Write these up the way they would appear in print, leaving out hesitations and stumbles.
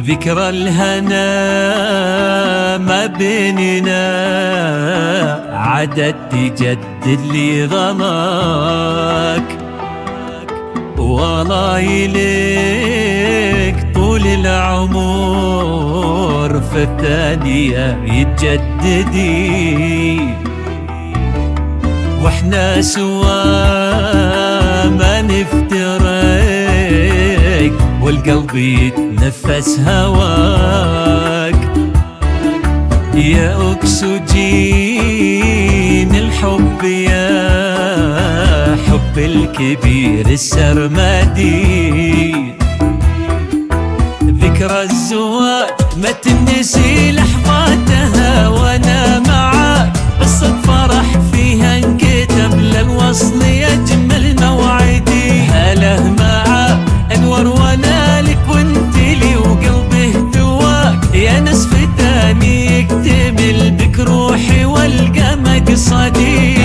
ذكرى الهنا ما بيننا عادت تجدد لي غلاك، والله يليك طول العمر في الثانية يتجددي، واحنا سوا ما نفترق والقلب يتنفس هواك، يا أكسجين الحب يا حب الكبير السرمدي. ذكرى الزواج ما تنسي لحظاتها وانا معاك، قصة فرح فيها انكتب للوصل يجمل موعدي. هله معاك انور وانا لك وانت لي وقلبي اهتواك، يا نصف تاني يكتمل بك روحي والقى مقصدي.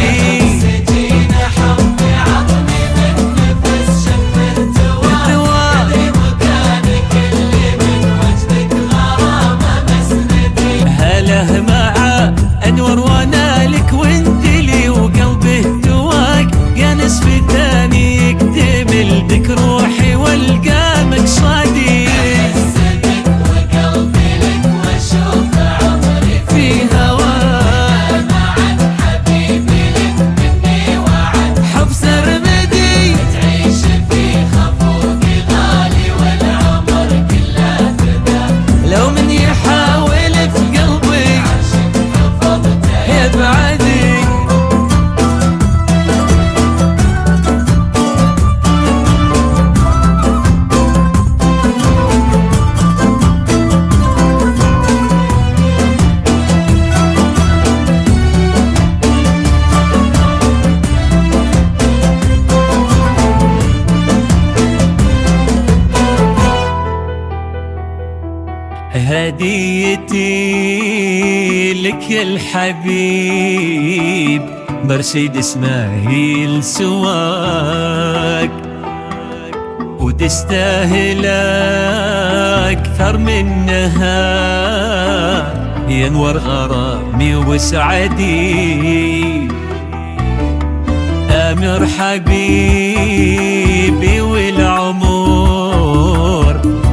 انور وانا لك وانت لي وقلبي اهتواك، يا نصف ثاني يكتمل بك روحي والقى مقصدي. احس بك وقلبي لك واشوف عمري في هواك، معك حبيبي لك مني وعد حب سرمدي، تعيش في خفوق غالي والعمر كله فداك. لو من يحاول في قلبي بعدي هديتي لك يا الحبيب، مرسيدس ماهي سواك، وتستاهل أكثر منها يا نور غرامي وسعدي. أمر حبيبي والعمر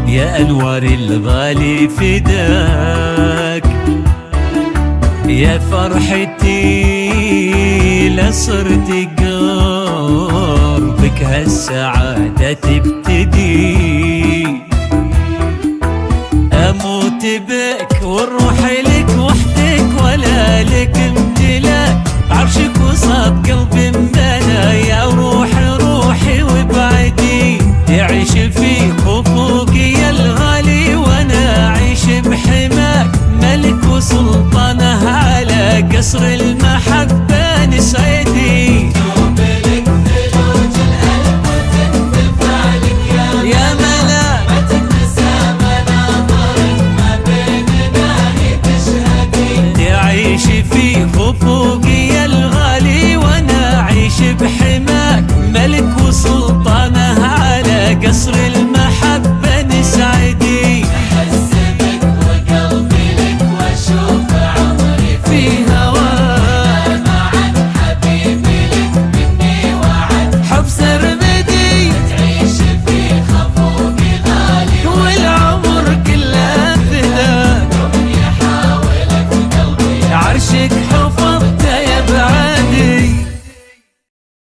يا أنوار الغالي فداك، يا فرحتي لصرت قربك هالسعادة تبتدي. أموت بك والروح لك وحدك ولا لك امتلاك، عرشك وصاب قلبي مبنى يا روحي وبعدي. يعيش في خفوق يا الغالي وانا اعيش بحماك، ملك وسلطانه على قصر